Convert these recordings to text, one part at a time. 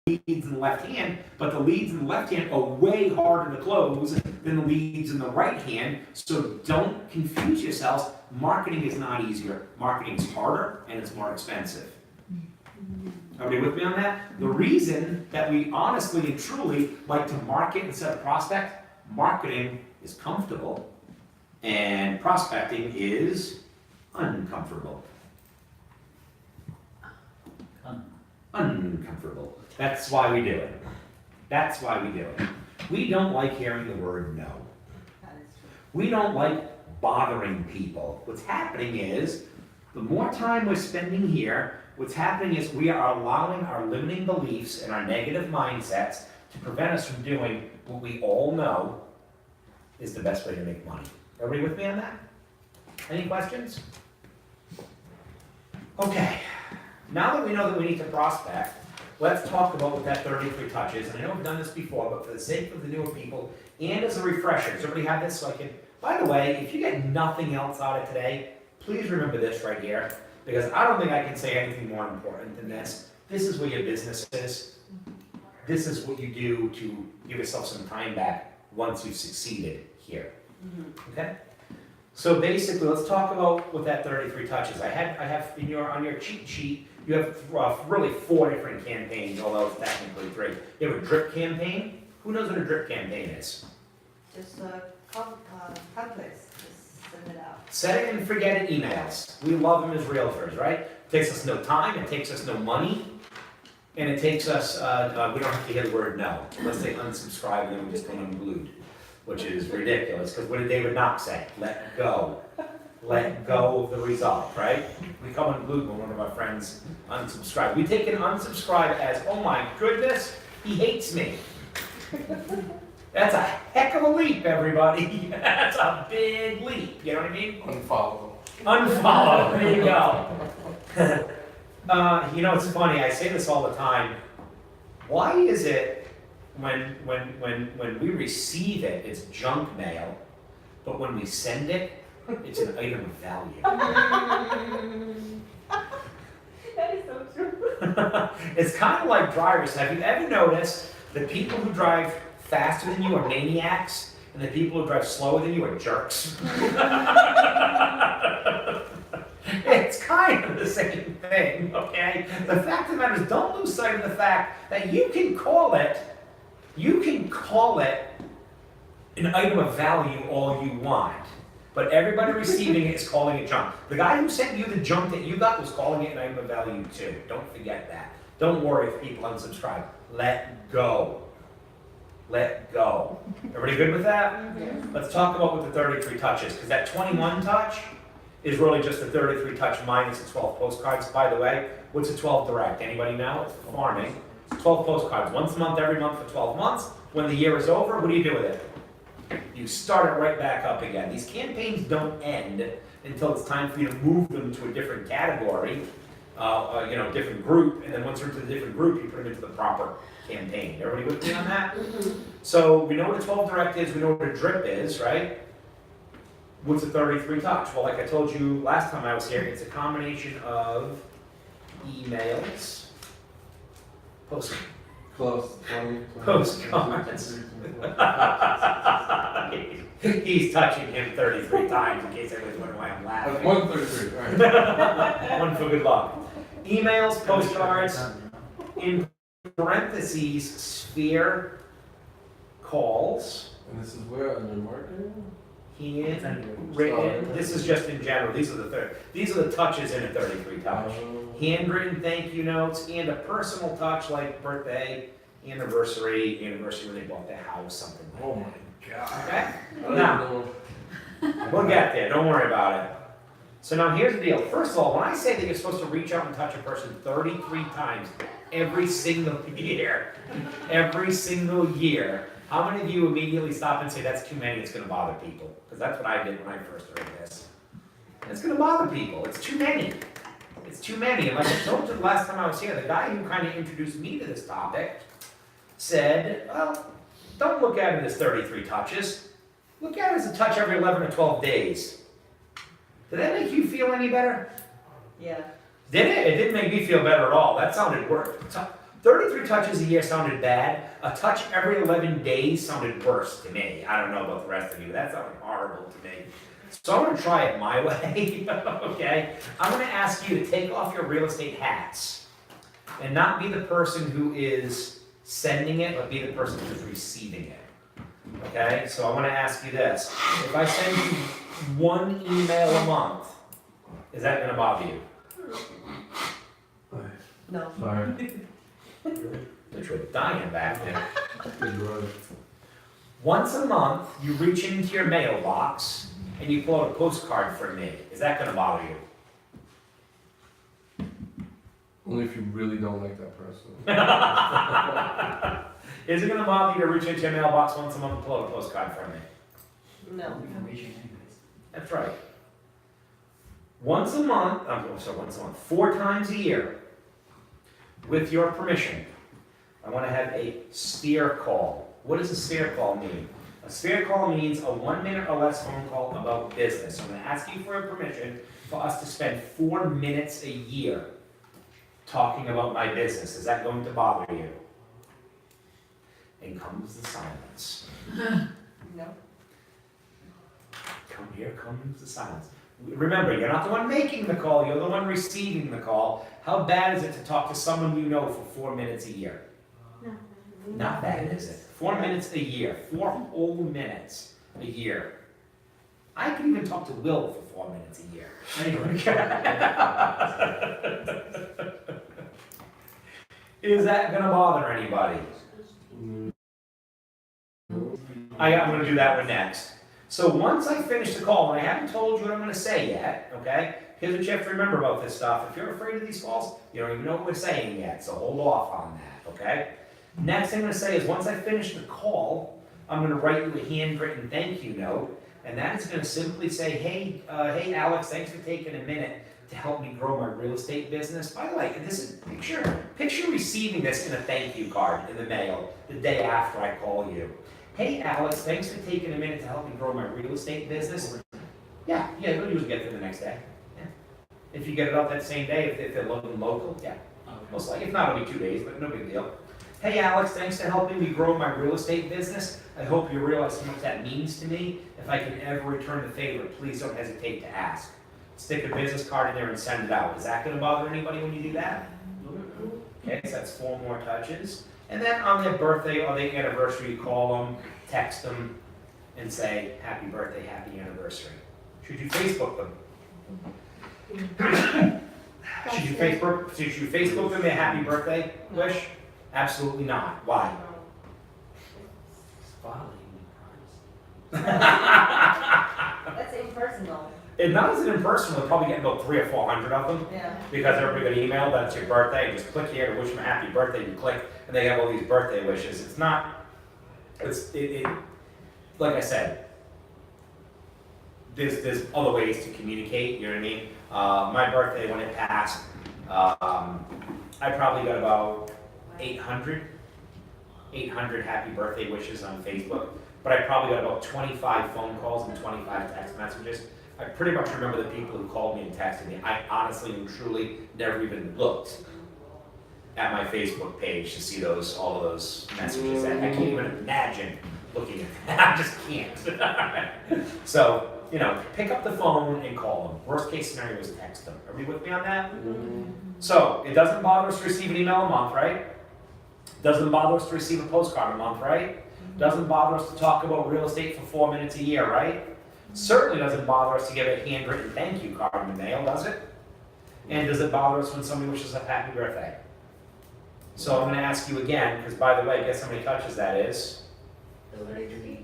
leads in the left hand, but the leads in the left hand are way harder to close than the leads in the right hand. So don't confuse yourselves. Marketing is not easier. Marketing is harder and it's more expensive. Everybody with me on that? The reason that we honestly and truly like to market instead of prospect, marketing is comfortable and prospecting is uncomfortable. Uncomfortable. That's why we do it. That's why we do it. We don't like hearing the word no. We don't like bothering people. What's happening is, the more time we're spending here, what's happening is we are allowing our limiting beliefs and our negative mindsets to prevent us from doing what we all know is the best way to make money. Everybody with me on that? Any questions? Okay. Now that we know that we need to prospect, let's talk about what that 33 touches. And I know we've done this before, but for the sake of the newer people, and as a refresher, does everybody have this? So I can, by the way, if you get nothing else out of today, please remember this right here, because I don't think I can say anything more important than this. This is where your business is. This is what you do to give yourself some time back once you've succeeded here. Okay? So basically, let's talk about what that 33 touches. I have on your cheat sheet, you have really 4 different campaigns, although it's technically 3. You have a drip campaign. Who knows what a drip campaign is? Just templates, just send it out. Set it and forget it emails. We love them as realtors, right? It takes us no time, it takes us no money, and it takes us, we don't have to hear the word no. Let's say unsubscribe and then we just go unglued, which is ridiculous, because what did David Knox say? Let go. Let go of the result, right? We come unglued when one of our friends unsubscribe. We take an unsubscribe as, oh my goodness, he hates me. That's a heck of a leap, everybody. That's a big leap, you know what I mean? Unfollow. Unfollow, there you go. You know, it's funny, I say this all the time. Why is it when we receive it, it's junk mail, but when we send it, it's an item of value? That is so true. It's kind of like drivers. Have you ever noticed the people who drive faster than you are maniacs, and the people who drive slower than you are jerks? It's kind of the same thing, okay? The fact of the matter is, don't lose sight of the fact that you can call it an item of value all you want, but everybody receiving it is calling it junk. The guy who sent you the junk that you got was calling it an item of value too. Don't forget that. Don't worry if people unsubscribe. Let go. Let go. Everybody good with that? Let's talk about what the 33 touches, because that 21 touch is really just the 33 touch minus the 12 postcards. By the way, what's a 12 direct? Anybody know? It's farming. It's 12 postcards, once a month, every month for 12 months. When the year is over, what do you do with it? You start it right back up again. These campaigns don't end until it's time for you to move them to a different category, different group, and then once you're into the different group, you put them into the proper campaign. Everybody with me on that? So we know what a 12 direct is, we know what a drip is, right? What's a 33 touch? Well, like I told you last time I was here, it's a combination of emails, Close. 20, postcards. He's touching him 33 times, in case everyone's wondering why I'm laughing. 133, right. One for good luck. Emails, postcards, in parentheses, sphere, calls, And this is where under marketing? handwritten. This is just in general. These are the touches in a 33 touch. Handwritten thank you notes and a personal touch like birthday, anniversary when they bought their house, something like Oh that. my God. Okay? I don't Now, know. we'll get there. Don't worry about it. So now here's the deal. First of all, when I say that you're supposed to reach out and touch a person 33 times every single year, how many of you immediately stop and say that's too many, it's going to bother people? Because that's what I did when I first heard this. It's going to bother people. It's too many. It's too many. And like I told you the last time I was here, the guy who kind of introduced me to this topic said, well, don't look at it as 33 touches. Look at it as a touch every 11 or 12 days. Did that make you feel any better? Yeah. Did it? It didn't make me feel better at all. That sounded worse. 33 touches a year sounded bad. A touch every 11 days sounded worse to me. I don't know about the rest of you. That sounded horrible to me. So I'm gonna try it my way, okay? I'm gonna ask you to take off your real estate hats and not be the person who is sending it, but be the person who's receiving it. Okay, so I'm gonna ask you this. If I send you one email a month, is that gonna bother you? No. Sorry. Which would dying back there. Good word. Once a month, you reach into your mailbox and you pull out a postcard from me. Is that gonna bother you? Only if you really don't like that person. Is it gonna bother you to reach into your mailbox once a month and pull out a postcard from me? No. That's right. Once a month, 4 times a year, with your permission, I want to have a sphere call. What does a sphere call mean? A sphere call means a 1 minute or less phone call about business. So I'm going to ask you for a permission for us to spend 4 minutes a year talking about my business. Is that going to bother you? And comes the silence. No. Here comes the silence. Remember, you're not the one making the call, you're the one receiving the call. How bad is it to talk to someone you know for 4 minutes a year? No. Not bad, is it? 4 minutes a year, 4 whole minutes a year. I could even talk to Will for 4 minutes a year. Anyway. Is that gonna bother anybody? I'm gonna do that one next. So once I finish the call, and I haven't told you what I'm gonna say yet, okay? Here's what you have to remember about this stuff. If you're afraid of these calls, you don't even know what we're saying yet, so hold off on that, okay? Next thing I'm gonna say is once I finish the call, I'm gonna write you a handwritten thank you note, and that is gonna simply say, hey Alex, thanks for taking a minute to help me grow my real estate business. By the way, this is picture receiving this in a thank you card in the mail the day after I call you. Hey Alex, thanks for taking a minute to help me grow my real estate business. Yeah, you'll usually get there the next day. Yeah. If you get it up that same day, if they're local, yeah. Most likely, if not, it'll be 2 days, but no big deal. Hey Alex, thanks for helping me grow my real estate business. I hope you realize how much that means to me. If I can ever return the favor, please don't hesitate to ask. Stick a business card in there and send it out. Is that gonna bother anybody when you do that? Okay, so that's 4 more touches. And then on their birthday or their anniversary, you call them, text them, and say, happy birthday, happy anniversary. Should you Facebook them? Should you Facebook them their happy birthday wish? Absolutely not. Why? That's impersonal. If not as an impersonal, you'll probably get about 300 or 400 of them. Yeah. Because everybody got email that it's your birthday, you just click here to wish them a happy birthday, you click, and they have all these birthday wishes. It's not, like I said, there's other ways to communicate, you know what I mean? My birthday, when it passed, I probably got about 800 happy birthday wishes on Facebook, but I probably got about 25 phone calls and 25 text messages. I pretty much remember the people who called me and texted me. I honestly and truly never even looked at my Facebook page to see all of those messages. I can't even imagine looking at that. I just can't. So, pick up the phone and call them. Worst case scenario is text them. Are we with me on that? So, it doesn't bother us to receive an email a month, right? Doesn't bother us to receive a postcard a month, right? Doesn't bother us to talk about real estate for 4 minutes a year, right? Certainly doesn't bother us to get a handwritten thank you card in the mail, does it? And does it bother us when somebody wishes us a happy birthday? So I'm going to ask you again, because by the way, guess how many touches that is?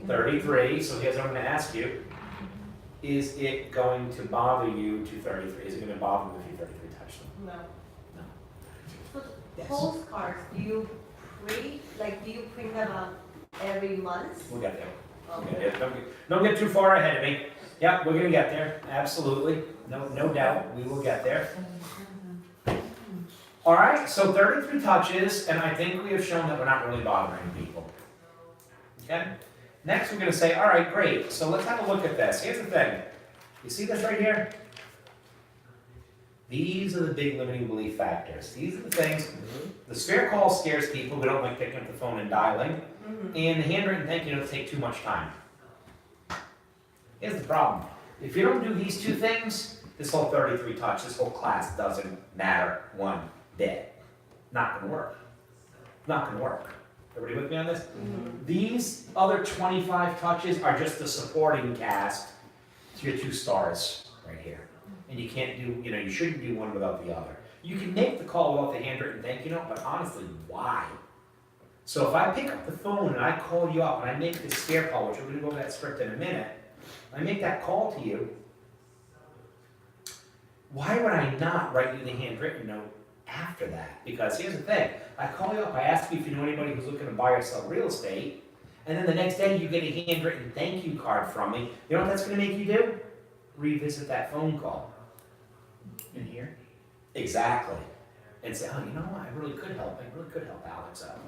33. So here's what I'm going to ask you. Is it going to bother you to 33? Is it going to bother you if you 33 touch them? No. No. So Yes. postcards, do you print them out every month? We'll get there. Okay. Yeah, don't get too far ahead of me. Yeah, we're gonna get there, absolutely. No doubt, we will get there. All right, so 33 touches, and I think we have shown that we're not really bothering people. Okay? Next, we're gonna say, all right, great, so let's have a look at this. Here's the thing. You see this right here? These are the big limiting belief factors. These are the things, the spare call scares people, we don't like picking up the phone and dialing, and the handwritten thank you notes take too much time. Here's the problem. If you don't do these two things, this whole 33 touch, this whole class doesn't matter one bit. Not gonna work. Not gonna work. Everybody with me on this? These other 25 touches are just the supporting cast to your 2 stars right here. And you can't do, you shouldn't do one without the other. You can make the call without the handwritten thank you note, but honestly, why? So if I pick up the phone and I call you up and I make this scare call, which we're gonna go over that script in a minute, I make that call to you, why would I not write you the handwritten note after that? Because here's the thing, I call you up, I ask you if you know anybody who's looking to buy or sell real estate, and then the next day you get a handwritten thank you card from me. You know what that's gonna make you do? Revisit that phone call. In here? Exactly. And say, oh, you know what, I really could help Alex out.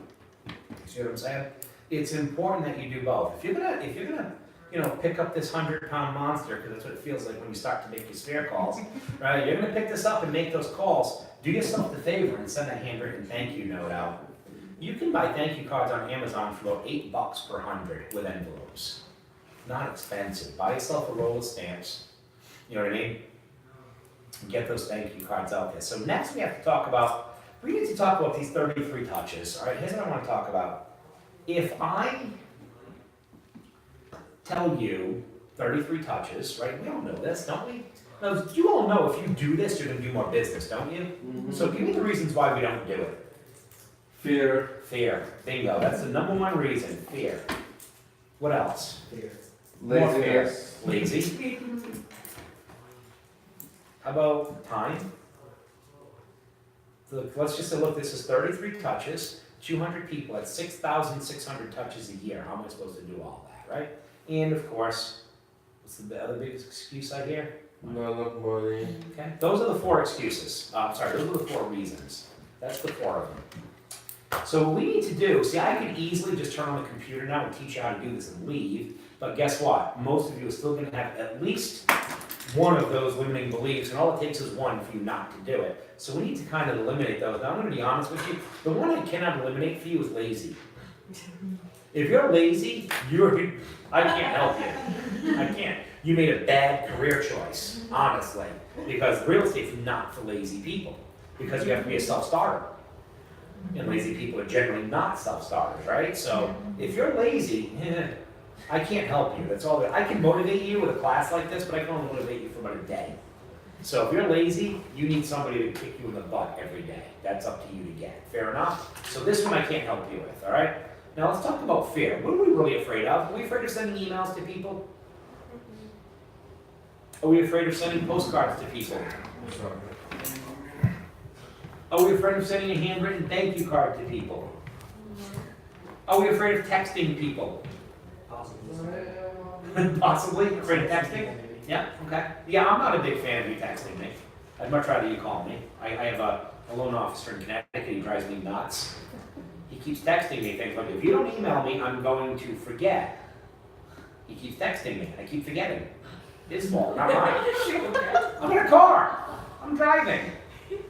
You see what I'm saying? It's important that you do both. If you're gonna pick up this 100-pound monster, because that's what it feels like when you start to make your spare calls, right? You're gonna pick this up and make those calls. Do yourself the favor and send that handwritten thank you note out. You can buy thank you cards on Amazon for about $8 per 100 with envelopes. Not expensive. Buy yourself a roll of stamps. You know what I mean? Get those thank you cards out there. So next we need to talk about these 33 touches. All right, here's what I want to talk about. If I tell you 33 touches, right? We all know this, don't we? Now, you all know if you do this, you're going to do more business, don't you? So give me the reasons why we don't do it. Fear. Fear. Bingo. That's the #1 reason. Fear. What else? Fear. More fear. Laziness. Lazy. How about time? Look, let's just say, look, this is 33 touches, 200 people, that's 6,600 touches a year. How am I supposed to do all that, right? And of course, what's the other biggest excuse I hear? Not enough money. Okay, those are the 4 excuses. Those are the 4 reasons. That's the 4 of them. So what we need to do, see, I could easily just turn on the computer now and teach you how to do this and leave, but guess what? Most of you are still gonna have at least one of those limiting beliefs, and all it takes is one for you not to do it. So we need to kind of eliminate those. Now I'm gonna be honest with you, the one I cannot eliminate for you is lazy. If you're lazy, I can't help you. I can't. You made a bad career choice, honestly, because real estate's not for lazy people, because you have to be a self-starter. And lazy people are generally not self-starters, right? So if you're lazy, I can't help you. That's all. I can motivate you with a class like this, but I can only motivate you for about a day. So if you're lazy, you need somebody to kick you in the butt every day. That's up to you to get. Fair enough? So this one I can't help you with, all right? Now let's talk about fear. What are we really afraid of? Are we afraid of sending emails to people? Are we afraid of sending postcards to people? Sorry. Are we afraid of sending a handwritten thank you card to people? Are we afraid of texting people? Possibly. Afraid of texting? Yeah, okay. Yeah, I'm not a big fan of you texting me. I'd much rather you call me. I have a loan officer in Connecticut, he drives me nuts. He keeps texting me things like, if you don't email me, I'm going to forget. He keeps texting me, I keep forgetting. His fault, not mine. I'm in a car. I'm driving.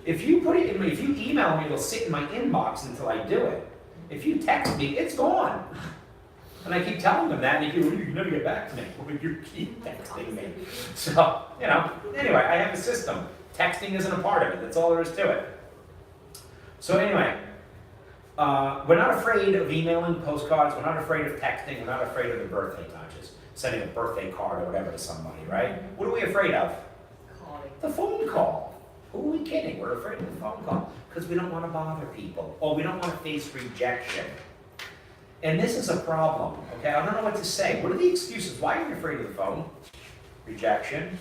If you email me, it'll sit in my inbox until I do it. If you text me, it's gone. And I keep telling them that, and they go, you never get back to me. Well, you keep texting me. So, anyway, I have a system. Texting isn't a part of it. That's all there is to it. So anyway, we're not afraid of emailing postcards. We're not afraid of texting. We're not afraid of the birthday touches. Sending a birthday card or whatever to somebody, right? What are we afraid of? Calling. The phone call. Who are we kidding? We're afraid of the phone call because we don't want to bother people, or we don't want to face rejection. And this is a problem, okay? I don't know what to say. What are the excuses? Why are you afraid of the phone? Rejection.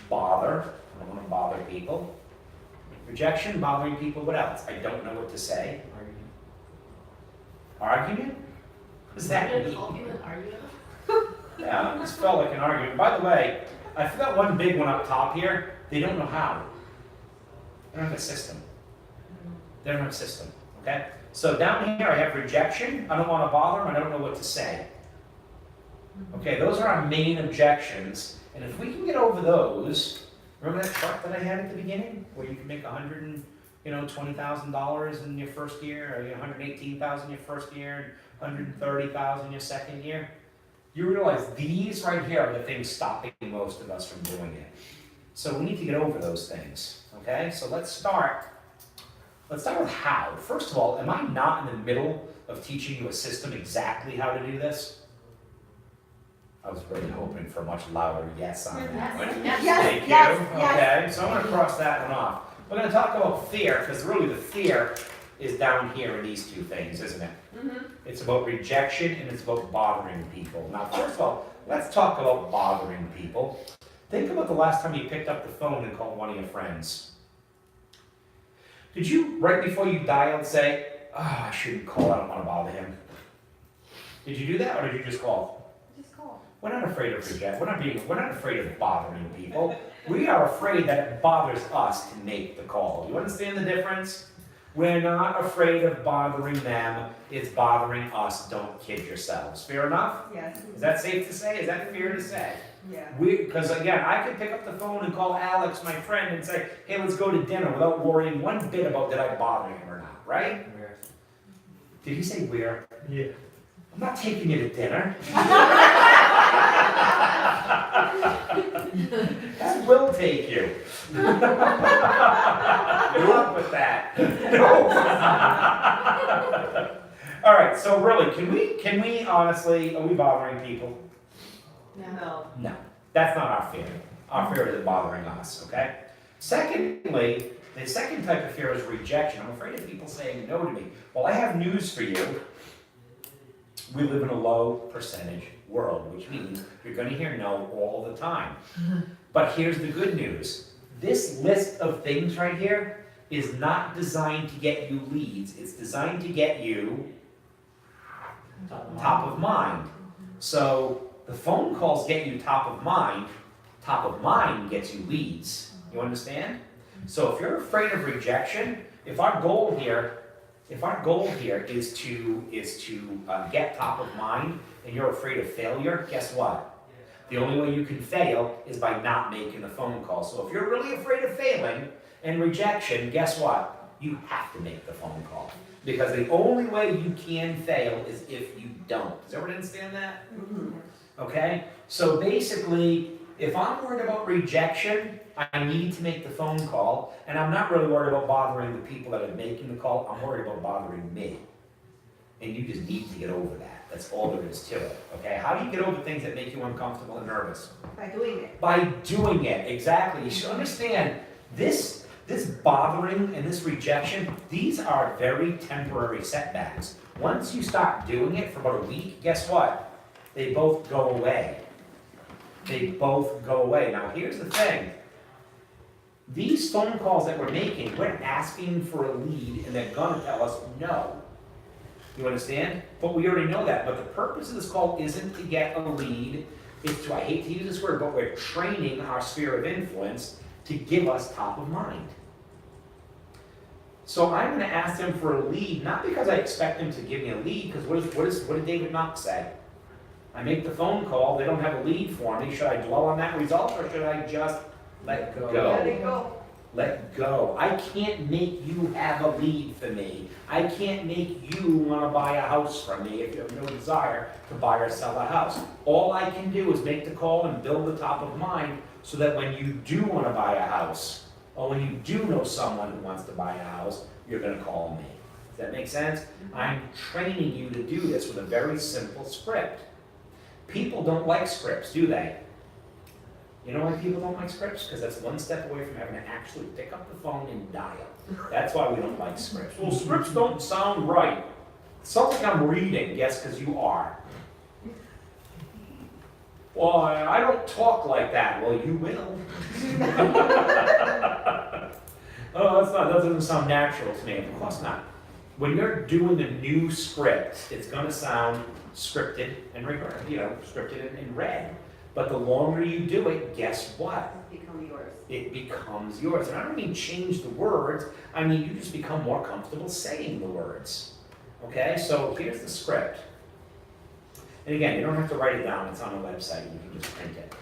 Bother. I don't want to bother people. Rejection, bothering people, what else? I don't know what to say. Argument? What does that mean? Yeah, it just felt like an argument. By the way, I forgot one big one up top here. They don't know how. They don't have a system. They don't have a system, okay? So down here I have rejection. I don't want to bother them. I don't know what to say. Okay, those are our main objections. And if we can get over those, remember that chart that I had at the beginning, where you can make $120,000 in your first year, or $118,000 your first year, and $130,000 your second year? You realize these right here are the things stopping most of us from doing it. So we need to get over those things, okay? So let's start with how. First of all, am I not in the middle of teaching you a system exactly how to do this? I was really hoping for a much louder yes on that one. Thank you. Yes. Okay, so I'm gonna cross that one off. We're gonna talk about fear, because really the fear is down here in these two things, isn't it? It's about rejection and it's about bothering people. Now, first of all, let's talk about bothering people. Think about the last time you picked up the phone and called one of your friends. Did you, right before you dialed, say, oh, I shouldn't call, I don't want to bother him? Did you do that, or did you just call? Just call. We're not afraid of rejection. We're not afraid of bothering people. We are afraid that it bothers us to make the call. You understand the difference? We're not afraid of bothering them. It's bothering us. Don't kid yourselves. Fair enough? Yes. Is that safe to say? Is that fair to say? Yeah. Because again, I could pick up the phone and call Alex, my friend, and say, hey, let's go to dinner without worrying one bit about did I bother him or not, right? Did he say where? Yeah. I'm not taking you to dinner. That will take you. Good luck with that. No. All right, so really, can we honestly, are we bothering people? No. No, that's not our fear. Our fear is bothering us, okay? Secondly, the second type of fear is rejection. I'm afraid of people saying no to me. Well, I have news for you. We live in a low percentage world, which means you're going to hear no all the time. But here's the good news. This list of things right here is not designed to get you leads. It's designed to get you top of mind. So the phone calls get you top of mind. Top of mind gets you leads. You understand? So if you're afraid of rejection, if our goal here is to get top of mind, and you're afraid of failure, guess what? The only way you can fail is by not making the phone call. So if you're really afraid of failing and rejection, guess what? You have to make the phone call. Because the only way you can fail is if you don't. Does everyone understand that? Okay? So basically, if I'm worried about rejection, I need to make the phone call, and I'm not really worried about bothering the people that are making the call. I'm worried about bothering me. And you just need to get over that. That's all there is to it. Okay? How do you get over things that make you uncomfortable and nervous? By doing it. By doing it, exactly. You should understand this bothering and this rejection, these are very temporary setbacks. Once you start doing it for about a week, guess what? They both go away. They both go away. Now here's the thing. These phone calls that we're making, we're asking for a lead and they're gonna tell us no. You understand? But we already know that. But the purpose of this call isn't to get a lead. It's to, I hate to use this word, but we're training our sphere of influence to give us top of mind. So I'm gonna ask them for a lead, not because I expect them to give me a lead, because what did David Knox say? I make the phone call, they don't have a lead for me. Should I dwell on that result or should I just let go? Let it go. Let go. I can't make you have a lead for me. I can't make you want to buy a house from me if you have no desire to buy or sell a house. All I can do is make the call and build the top of mind so that when you do want to buy a house, or when you do know someone who wants to buy a house, you're going to call me. Does that make sense? I'm training you to do this with a very simple script. People don't like scripts, do they? You know why people don't like scripts? Because that's one step away from having to actually pick up the phone and dial. That's why we don't like scripts. Well, scripts don't sound right. It sounds like I'm reading. Yes, because you are. Well, I don't talk like that. Well, you will. Oh, that doesn't sound natural to me. Of course not. When you're doing a new script, it's going to sound scripted and scripted and read. But the longer you do it, guess what? It's become yours. It becomes yours. And I don't mean change the words. I mean, you just become more comfortable saying the words. Okay? So here's the script. And again, you don't have to write it down. It's on the website. You can just print it.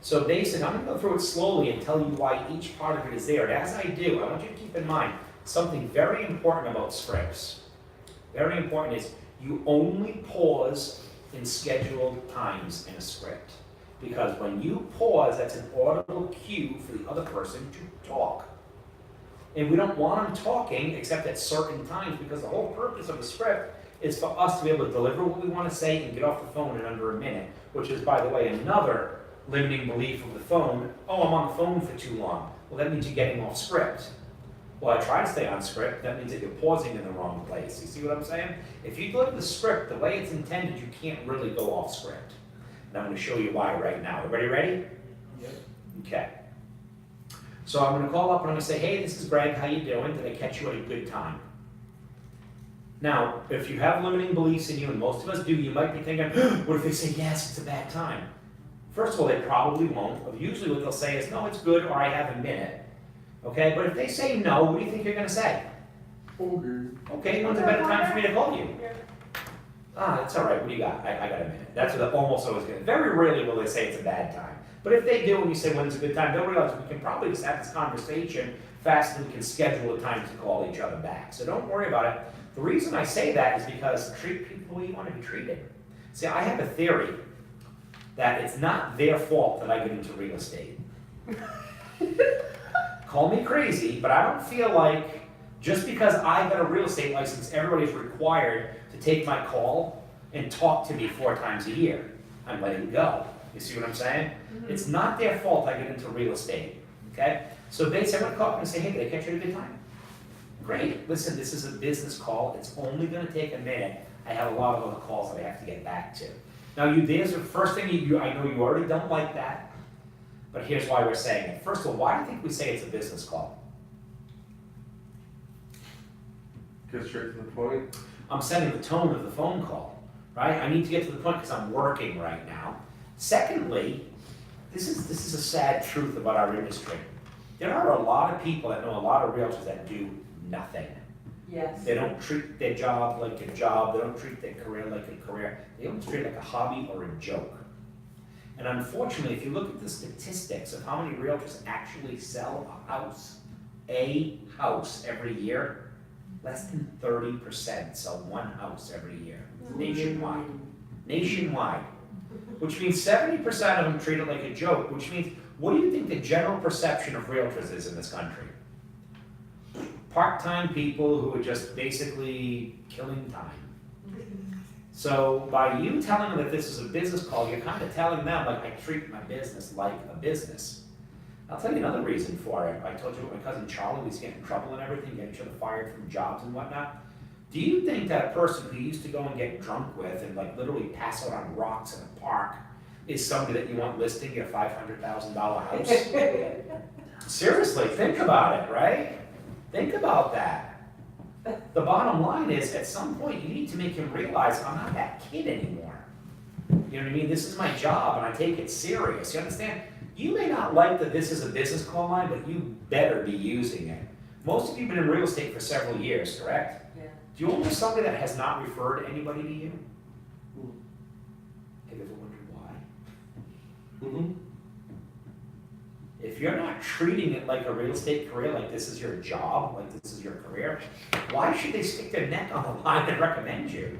So basically, I'm gonna go through it slowly and tell you why each part of it is there. And as I do, I want you to keep in mind something very important about scripts. Very important is you only pause in scheduled times in a script. Because when you pause, that's an audible cue for the other person to talk. And we don't want them talking except at certain times, because the whole purpose of a script is for us to be able to deliver what we want to say and get off the phone in under a minute, which is, by the way, another limiting belief of the phone. Oh, I'm on the phone for too long. Well, that means you're getting off script. Well, I try to stay on script. That means that you're pausing in the wrong place. You see what I'm saying? If you deliver the script the way it's intended, you can't really go off script. And I'm going to show you why right now. Everybody ready? Yep. Okay. So I'm going to call up and I'm going to say, hey, this is Greg. How you doing? Did I catch you at a good time? Now, if you have limiting beliefs in you, and most of us do, you might be thinking, what if they say, yes, it's a bad time? First of all, they probably won't. But usually what they'll say is, no, it's good, or I have a minute. Okay, but if they say no, what do you think you're going to say? Okay. Okay, when's a better time for me to call you? Ah, it's all right. What do you got? I got a minute. That's what I almost always get. Very rarely will they say it's a bad time. But if they do and you say when's a good time, they'll realize we can probably just have this conversation faster than we can schedule a time to call each other back. So don't worry about it. The reason I say that is because treat people the way you want to be treated. See, I have a theory that it's not their fault that I get into real estate. Call me crazy, but I don't feel like just because I got a real estate license, everybody's required to take my call and talk to me 4 times a year. I'm letting go. You see what I'm saying? Mm-hmm. It's not their fault I get into real estate, okay? So basically, I'm gonna call up and say, hey, did I catch you at a good time? Great, listen, this is a business call. It's only gonna take a minute. I have a lot of other calls that I have to get back to. Now, there's the first thing I know you already don't like that, but here's why we're saying it. First of all, why do you think we say it's a business call? Get straight to the point. I'm setting the tone of the phone call, right? I need to get to the point because I'm working right now. Secondly, this is a sad truth about our industry. There are a lot of people that know a lot of realtors that do nothing. Yes. They don't treat their job like a job. They don't treat their career like a career. They almost treat it like a hobby or a joke. And unfortunately, if you look at the statistics of how many realtors actually sell a house every year, less than 30% sell one house every year, nationwide. Nationwide. Which means 70% of them treat it like a joke, which means, what do you think the general perception of realtors is in this country? Part-time people who are just basically killing time. So by you telling them that this is a business call, you're kind of telling them, like, I treat my business like a business. I'll tell you another reason for it. I told you my cousin Charlie was getting in trouble and everything, getting each other fired from jobs and whatnot. Do you think that a person who used to go and get drunk with and like literally pass out on rocks in a park is somebody that you want listing your $500,000 house? Seriously, think about it, right? Think about that. The bottom line is, at some point, you need to make him realize I'm not that kid anymore. You know what I mean? This is my job, and I take it serious. You understand? You may not like that this is a business call line, but you better be using it. Most of you have been in real estate for several years, correct? Yeah. Do you know somebody that has not referred anybody to you? Have you ever wondered why? Mm-hmm. If you're not treating it like a real estate career, like this is your job, like this is your career, why should they stick their neck on the line and recommend you?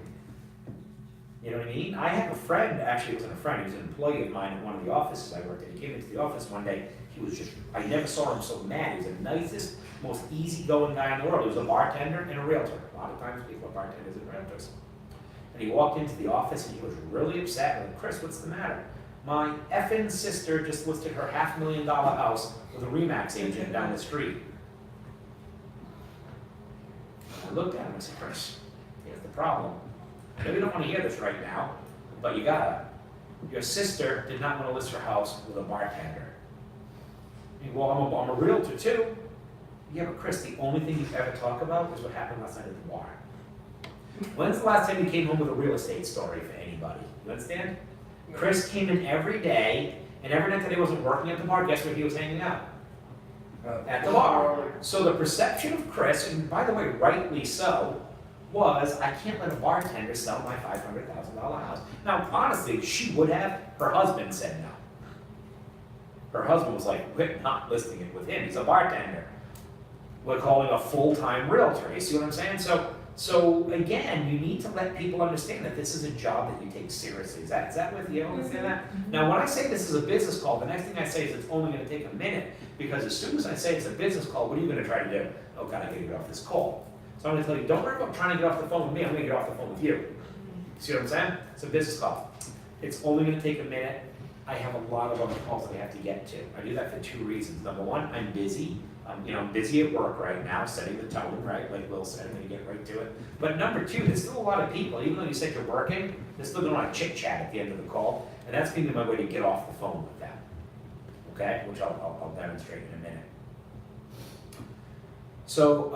You know what I mean? I have a friend, actually it wasn't a friend, he was an employee of mine in one of the offices I worked at. He came into the office one day, he was just, I never saw him so mad. He was the nicest, most easygoing guy in the world. He was a bartender and a realtor. A lot of times people are bartenders and realtors. And he walked into the office and he was really upset. I'm like, Chris, what's the matter? My effing sister just listed her $500,000 house with a RE/MAX agent down the street. And I looked at him and said, Chris, here's the problem. I know you don't want to hear this right now, but you gotta. Your sister did not want to list her house with a bartender. Well, I'm a realtor too. Yeah, but Chris, the only thing you ever talk about is what happened last night at the bar. When's the last time you came home with a real estate story for anybody? You understand? Chris came in every day, and every night that he wasn't working at the bar, guess where he was hanging out? At the bar. So the perception of Chris, and by the way, rightly so, was I can't let a bartender sell my $500,000 house. Now, honestly, she would have. Her husband said no. Her husband was like, we're not listing it with him, he's a bartender. We're calling a full-time realtor, you see what I'm saying? So again, you need to let people understand that this is a job that you take seriously. Is that with you? Understand that? Now, when I say this is a business call, the next thing I say is it's only gonna take a minute, because as soon as I say it's a business call, what are you gonna try to do? Oh, God, I gotta get off this call. So I'm gonna tell you, don't worry about trying to get off the phone with me, I'm gonna get off the phone with you. See what I'm saying? It's a business call. It's only gonna take a minute. I have a lot of other calls that I have to get to. I do that for two reasons. Number one, I'm busy. I'm busy at work right now, setting the tone, right? Like Will said, I'm gonna get right to it. But number two, there's still a lot of people, even though you said you're working, they're still gonna wanna chit chat at the end of the call, and that's gonna be my way to get off the phone with them. Okay, which I'll demonstrate in a minute. So,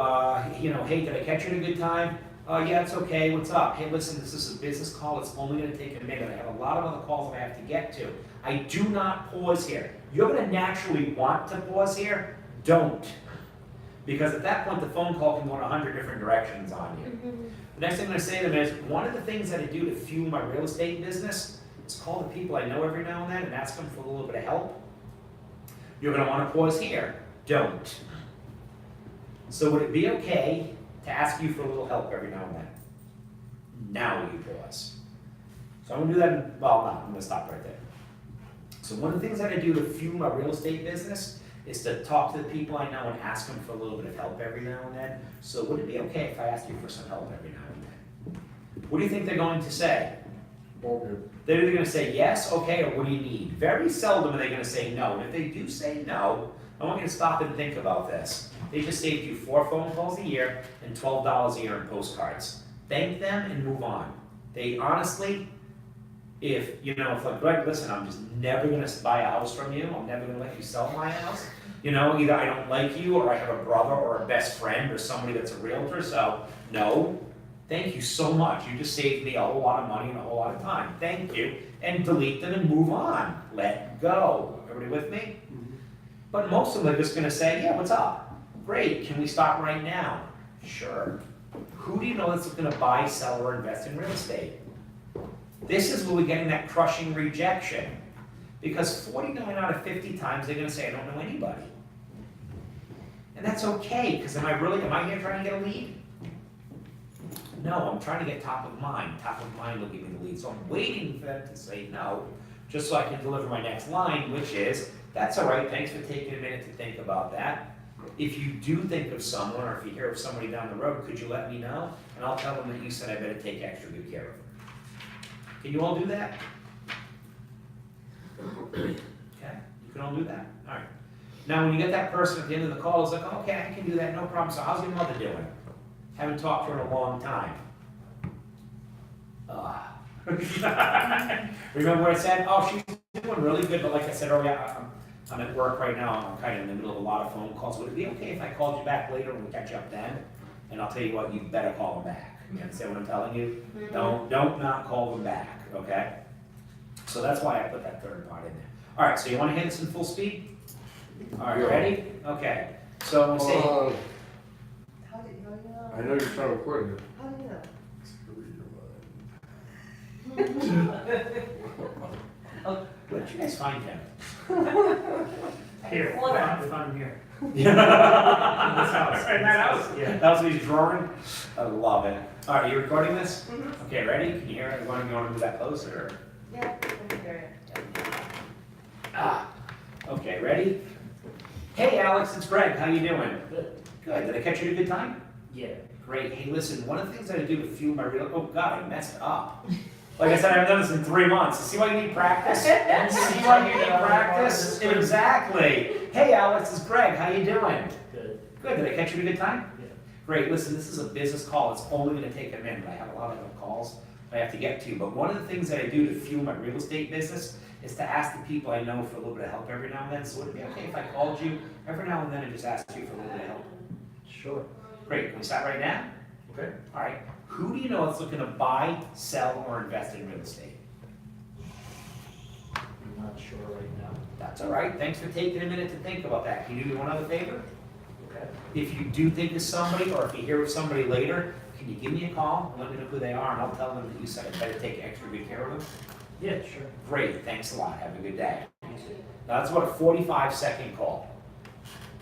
hey, did I catch you at a good time? Yeah, it's okay, what's up? Hey, listen, this is a business call, it's only gonna take a minute. I have a lot of other calls that I have to get to. I do not pause here. You're gonna naturally want to pause here, don't. Because at that point, the phone call can go in 100 different directions on you. The next thing I'm gonna say to them is, one of the things that I do to fuel my real estate business is call the people I know every now and then and ask them for a little bit of help. You're gonna wanna pause here, don't. So would it be okay to ask you for a little help every now and then? Now you pause. So I'm gonna do that, I'm gonna stop right there. So one of the things that I do to fuel my real estate business is to talk to the people I know and ask them for a little bit of help every now and then. So would it be okay if I asked you for some help every now and then? What do you think they're going to say? Okay. They're either gonna say yes, okay, or what do you need? Very seldom are they gonna say no. And if they do say no, I want you to stop and think about this. They just saved you 4 phone calls a year and $12 a year in postcards. Thank them and move on. They honestly, if like, Greg, listen, I'm just never gonna buy a house from you, I'm never gonna let you sell my house. Either I don't like you, or I have a brother or a best friend or somebody that's a realtor, so no. Thank you so much, you just saved me a whole lot of money and a whole lot of time. Thank you, and delete them and move on. Let go. Everybody with me? But most of them are just gonna say, yeah, what's up? Great, can we start right now? Sure. Who do you know that's gonna buy, sell, or invest in real estate? This is where we're getting that crushing rejection. Because 49 out of 50 times they're gonna say, I don't know anybody. And that's okay, because am I here trying to get a lead? No, I'm trying to get top of mind. Top of mind will give me the lead. So I'm waiting for them to say no, just so I can deliver my next line, which is, that's all right, thanks for taking a minute to think about that. If you do think of someone, or if you hear of somebody down the road, could you let me know? And I'll tell them that you said I better take extra good care of them. Can you all do that? Okay, you can all do that, all right. Now, when you get that person at the end of the call, it's like, okay, I can do that, no problem. So how's your mother doing? Haven't talked to her in a long time. Remember what I said? Oh, she's doing really good, but like I said earlier, I'm at work right now, I'm kind of in the middle of a lot of phone calls. Would it be okay if I called you back later and we catch up then? And I'll tell you what, you better call them back. You understand what I'm telling you? Don't not call them back, okay? So that's why I put that third part in there. All right, so you want to hit this in full speed? All right, ready? Okay. So I'm gonna say, How do you know? I know you're trying to record it. How do you know? where did you guys find him? Here, Hold on. I found him here. Yeah. This house. In that house? Yeah, that was what he's drawing. I love it. All right, are you recording this? Okay, ready? Can you hear it? You want to move that closer? Or? Yeah, I can hear Okay, ready? Hey, Alex, it's Greg. How you doing? Good. Good. Did I catch you at a good time? Yeah. Great. Hey, listen, one of the things that I do to fuel my real... Oh, God, I messed up. Like I said, I haven't done this in 3 months. See why you need practice? See why you need practice? Exactly. Hey, Alex, it's Greg. How you doing? Good. Good. Did I catch you at a good time? Yeah. Great. Listen, this is a business call. It's only going to take a minute. I have a lot of other calls I have to get to. But one of the things that I do to fuel my real estate business is to ask the people I know for a little bit of help every now and then. So would it be okay if I called you every now and then and just asked you for a little bit of help? Sure. Great. Can we start right now? Okay. All right. Who do you know that's looking to buy, sell, or invest in real estate? I'm not sure right now. That's all right. Thanks for taking a minute to think about that. Can you do me one other favor? Okay. If you do think of somebody, or if you hear of somebody later, can you give me a call and let me know who they are, and I'll tell them that you said I better take extra good care of them? Yeah, sure. Great. Thanks a lot. Have a good day. Now, that's about a 45-second call.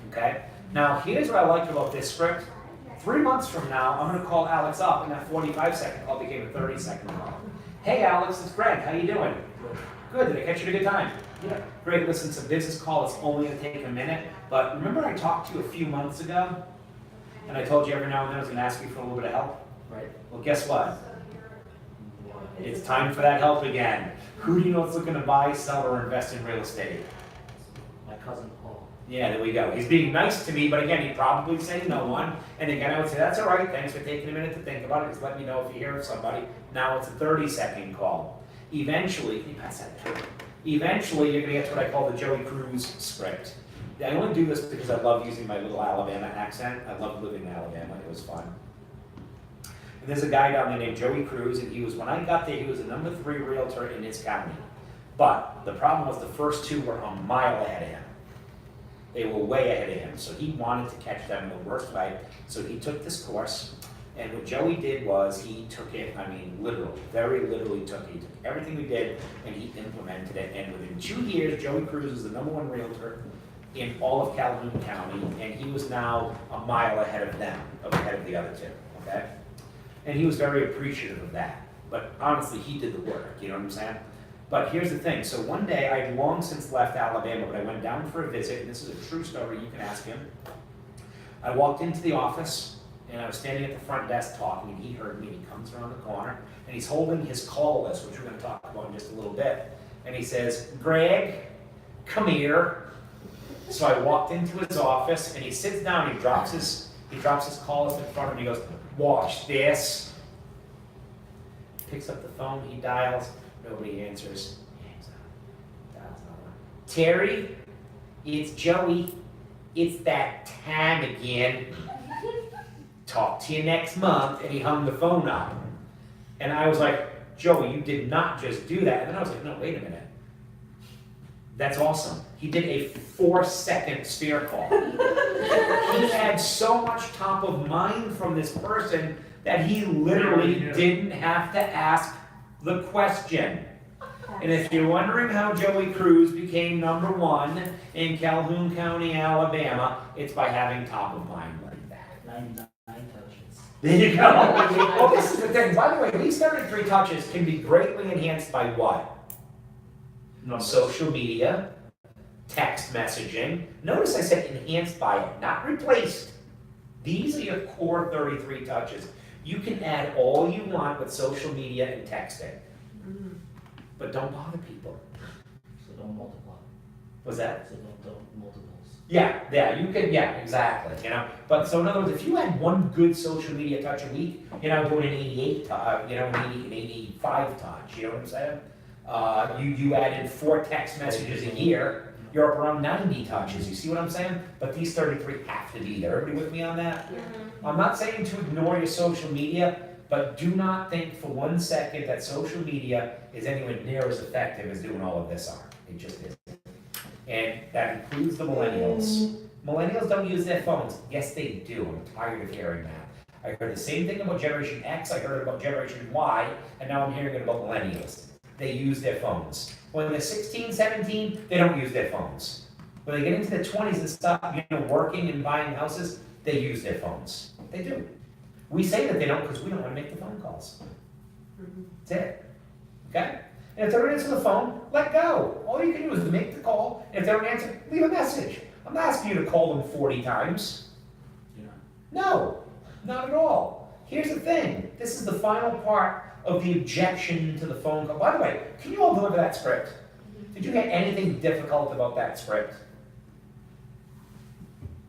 Okay? Now, here's what I liked about this script. 3 months from now, I'm going to call Alex up, and that 45-second call became a 30-second call. Hey, Alex, it's Greg. How you doing? Good. Did I catch you at a good time? Yeah. Greg, listen, it's a business call. It's only going to take a minute. But remember I talked to you a few months ago? And I told you every now and then I was going to ask you for a little bit of help? Right. Well, guess what? It's time for that help again. Who do you know that's looking to buy, sell, or invest in real estate? My cousin Paul. Yeah, there we go. He's being nice to me, but again, he'd probably say no one. And again, I would say, that's all right. Thanks for taking a minute to think about it. Just let me know if you hear of somebody. Now it's a 30-second call. Eventually, can you pass that down? Eventually, you're going to get to what I call the Joey Cruz script. I only do this because I love using my little Alabama accent. I love living in Alabama. It was fun. And there's a guy down there named Joey Cruz, and he was, when I got there, he was the number 3 realtor in his county. But the problem was the first 2 were a mile ahead of him. They were way ahead of him, so he wanted to catch them the worst way. So he took this course, and what Joey did was he took it, I mean, literally, very literally took it. He took everything we did, and he implemented it. And within 2 years, Joey Cruz was the number 1 realtor in all of Calhoun County, and he was now a mile ahead of them, ahead of the other 2, okay? And he was very appreciative of that. But honestly, he did the work, you know what I'm saying? But here's the thing, so one day, I had long since left Alabama, but I went down for a visit, and this is a true story, you can ask him. I walked into the office, and I was standing at the front desk talking, and he heard me, and he comes around the corner, and he's holding his call list, which we're gonna talk about in just a little bit, and he says, Greg, come here. So I walked into his office, and he sits down, he drops his call list in front of him, he goes, watch this. Picks up the phone, he dials, nobody answers. Hangs up. Dials another one. Terry, it's Joey. It's that time again. Talk to you next month. And he hung the phone up. And I was like, Joey, you did not just do that. And then I was like, no, wait a minute. That's awesome. He did a 4-second sphere call. He had so much top of mind from this person that he literally didn't have to ask the question. And if you're wondering how Joey Cruz became number 1 in Calhoun County, Alabama, it's by having top of mind like that. 99 touches. There you go. Well, this is the thing. By the way, these 33 touches can be greatly enhanced by what? Social media, text messaging. Notice I said enhanced by it, not replaced. These are your core 33 touches. You can add all you want with social media and texting, but don't bother people. So don't multiply. What's that? So don't multiples. Yeah, you can, yeah, exactly, you know. But so in other words, if you had one good social media touch a week, you're now doing an 88, an 85 touch, you know what I'm saying? You added 4 text messages a year, you're up around 90 touches, you see what I'm saying? But these 33 have to be there. Everybody with me on that? I'm not saying to ignore your social media, but do not think for 1 second that social media is anywhere near as effective as doing all of this are. It just isn't. And that includes the millennials. Millennials don't use their phones. Yes, they do. I'm tired of hearing that. I heard the same thing about Generation X, I heard about Generation Y, and now I'm hearing it about millennials. They use their phones. When they're 16, 17, they don't use their phones. When they get into their 20s and start, working and buying houses, they use their phones. They do. We say that they don't because we don't want to make the phone calls. That's it. Okay? And if they don't answer the phone, let go. All you can do is make the call. And if they don't answer, leave a message. I'm not asking you to call them 40 times. No, not at all. Here's the thing. This is the final part of the objection to the phone call. By the way, can you all deliver that script? Did you get anything difficult about that script?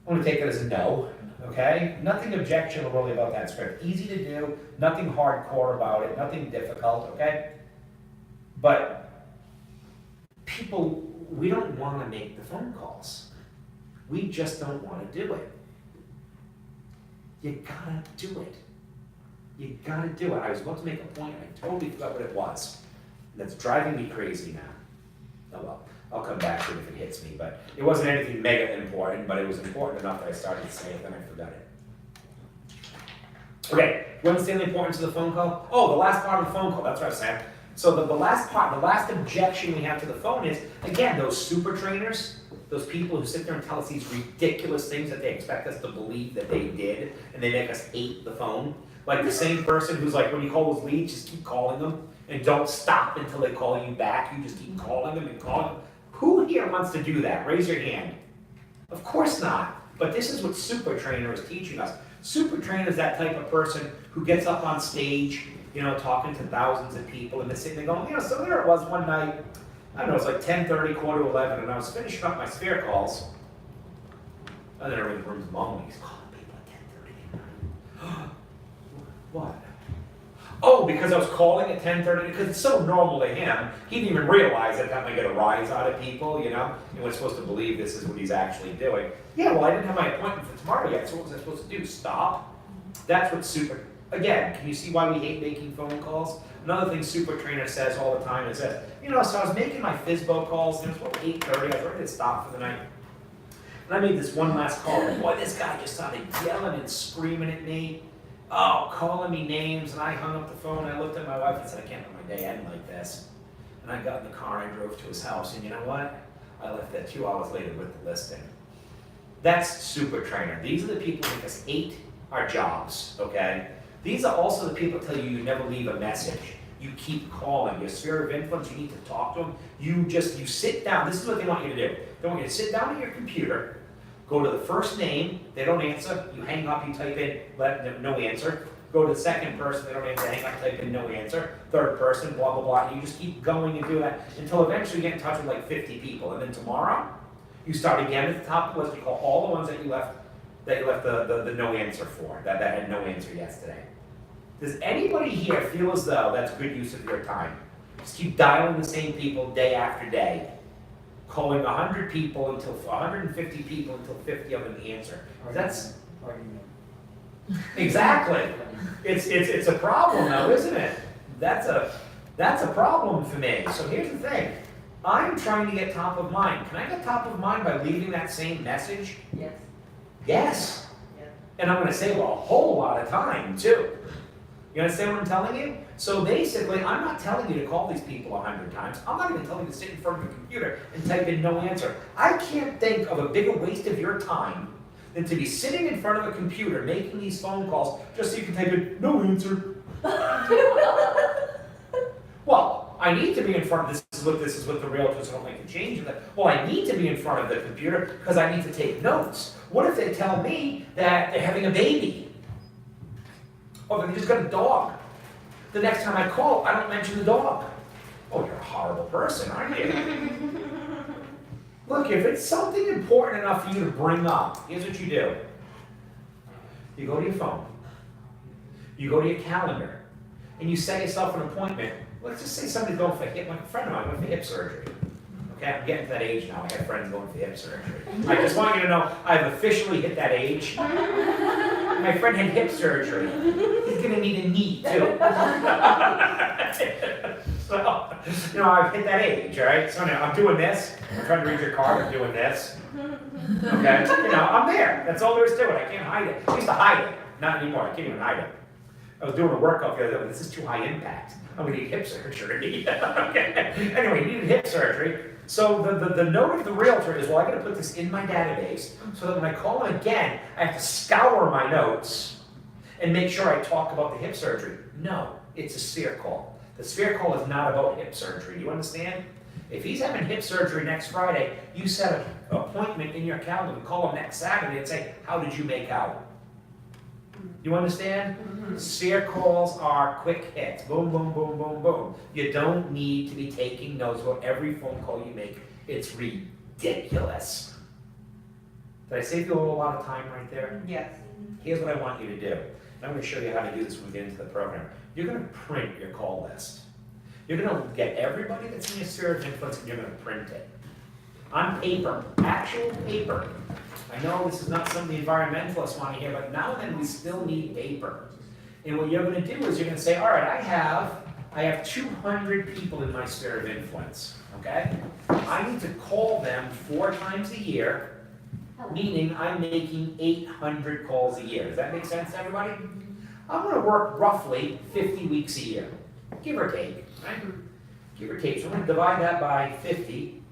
I'm going to take it as a no, okay? Nothing objectionable really about that script. Easy to do, nothing hardcore about it, nothing difficult, okay? But people, we don't want to make the phone calls. We just don't want to do it. You gotta do it. You gotta do it. I was about to make a point, and I totally forgot what it was. That's driving me crazy now. Oh well, I'll come back to it if it hits me, but it wasn't anything mega important, but it was important enough that I started to say it, then I forgot it. Okay, you understand the importance of the phone call? Oh, the last part of the phone call, that's what I was saying. So the last part, the last objection we have to the phone is, again, those super trainers, those people who sit there and tell us these ridiculous things that they expect us to believe that they did, and they make us hate the phone. Like the same person who's like, when you call those leads, just keep calling them, and don't stop until they call you back. You just keep calling them and calling them. Who here wants to do that? Raise your hand. Of course not. But this is what Super Trainer is teaching us. Super Trainer is that type of person who gets up on stage, you know, talking to thousands of people, and they're sitting there going, you know, so there it was one night, I don't know, it's like 10:30, 10:45, and I was finishing up my sphere calls. And then everyone in the room's lonely. He's calling people at 10:30 at night. What? Oh, because I was calling at 10:30, because it's so normal to him, he didn't even realize that that might get a rise out of people, you know? And we're supposed to believe this is what he's actually doing. Yeah, well, I didn't have my appointment for tomorrow yet, so what was I supposed to do? Stop? That's what Super, again, can you see why we hate making phone calls? Another thing Super Trainer says all the time is that, you know, so I was making my FSBO calls, and it was about 8:30, I was ready to stop for the night. And I made this one last call, and boy, this guy just started yelling and screaming at me. Oh, calling me names, and I hung up the phone, and I looked at my wife and said, I can't let my day end like this. And I got in the car and I drove to his house, and you know what? I left there 2 hours later with the listing. That's Super Trainer. These are the people who make us hate our jobs, okay? These are also the people who tell you never leave a message. You keep calling. Your sphere of influence, you need to talk to them. You sit down. This is what they want you to do. They want you to sit down at your computer, go to the first name, they don't answer, you hang up, you type in, no answer. Go to the second person, they don't answer, hang up, type in, no answer. Third person, blah, blah, blah. You just keep going and do that until eventually you get in touch with like 50 people. And then tomorrow, you start again at the top of the list, you call all the ones that you left the no answer for, that had no answer yesterday. Does anybody here feel as though that's good use of your time? Just keep dialing the same people day after day. Calling 100 people until 150 people until 50 of them answer. That's Argument. exactly. It's a problem though, isn't it? That's a problem for me. So here's the thing. I'm trying to get top of mind. Can I get top of mind by leaving that same message? Yes. Yes. Yeah. And I'm going to save a whole lot of time too. You understand what I'm telling you? So basically, I'm not telling you to call these people 100 times. I'm not even telling you to sit in front of a computer and type in no answer. I can't think of a bigger waste of your time than to be sitting in front of a computer making these phone calls just so you can type in no answer. Well, I need to be in front of this is what the realtors don't like to change. Well, I need to be in front of the computer because I need to take notes. What if they tell me that they're having a baby? Oh, they just got a dog. The next time I call, I don't mention the dog. Oh, you're a horrible person, aren't you? Look, if it's something important enough for you to bring up, here's what you do. You go to your phone. You go to your calendar. And you set yourself an appointment. Let's just say somebody's going for like a friend of mine went for hip surgery. Okay, I'm getting to that age now. I have friends going for hip surgery. I just want you to know I've officially hit that age. My friend had hip surgery. He's gonna need a knee too. So, you know, I've hit that age, all right? So now I'm doing this. I'm trying to read your card. I'm doing this. Okay, you know, I'm there. That's all there is to it. I can't hide it. I used to hide it. Not anymore. I can't even hide it. I was doing a workout the other day, but this is too high impact. I'm gonna need hip surgery. Okay. Anyway, he needed hip surgery. So the note of the realtor is, well, I gotta put this in my database so that when I call him again, I have to scour my notes and make sure I talk about the hip surgery. No, it's a sphere call. The sphere call is not about hip surgery. You understand? If he's having hip surgery next Friday, you set an appointment in your calendar to call him next Saturday and say, how did you make out? You understand? Mm-hmm. Sphere calls are quick hits. Boom, boom, boom, boom, boom. You don't need to be taking notes about every phone call you make. It's ridiculous. Did I save you a whole lot of time right there? Yes. Here's what I want you to do. And I'm going to show you how to do this when we get into the program. You're going to print your call list. You're going to get everybody that's in your sphere of influence and you're going to print it. On paper, actual paper. I know this is not something the environmentalists want to hear, but now and then we still need paper. And what you're going to do is you're going to say, all right, I have 200 people in my sphere of influence, okay? I need to call them 4 times a year, meaning I'm making 800 calls a year. Does that make sense to everybody? I'm going to work roughly 50 weeks a year. give or take, right? Give or take, so we're gonna divide that by 50.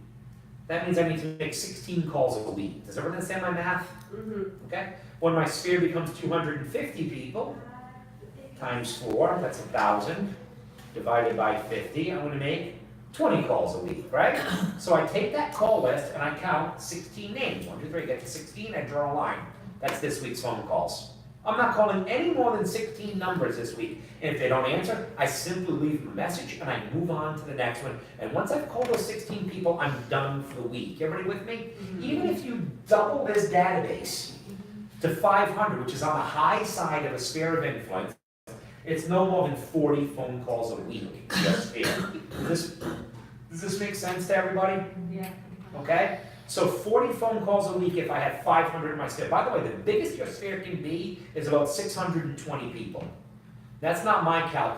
That means I need to make 16 calls a week. Does everyone understand my math? Okay? When my sphere becomes 250 people, times 4, that's 1,000, divided by 50, I'm gonna make 20 calls a week, right? So I take that call list and I count 16 names. 1, 2, 3, get to 16, I draw a line. That's this week's phone calls. I'm not calling any more than 16 numbers this week. And if they don't answer, I simply leave them a message and I move on to the next one. And once I've called those 16 people, I'm done for the week. Everybody with me? Even if you double this database to 500, which is on the high side of a sphere of influence, it's no more than 40 phone calls a week just here. Does this make sense to everybody? Yeah. Okay? So 40 phone calls a week if I have 500 in my sphere. By the way, the biggest your sphere can be is about 620 people. That's not my calculation.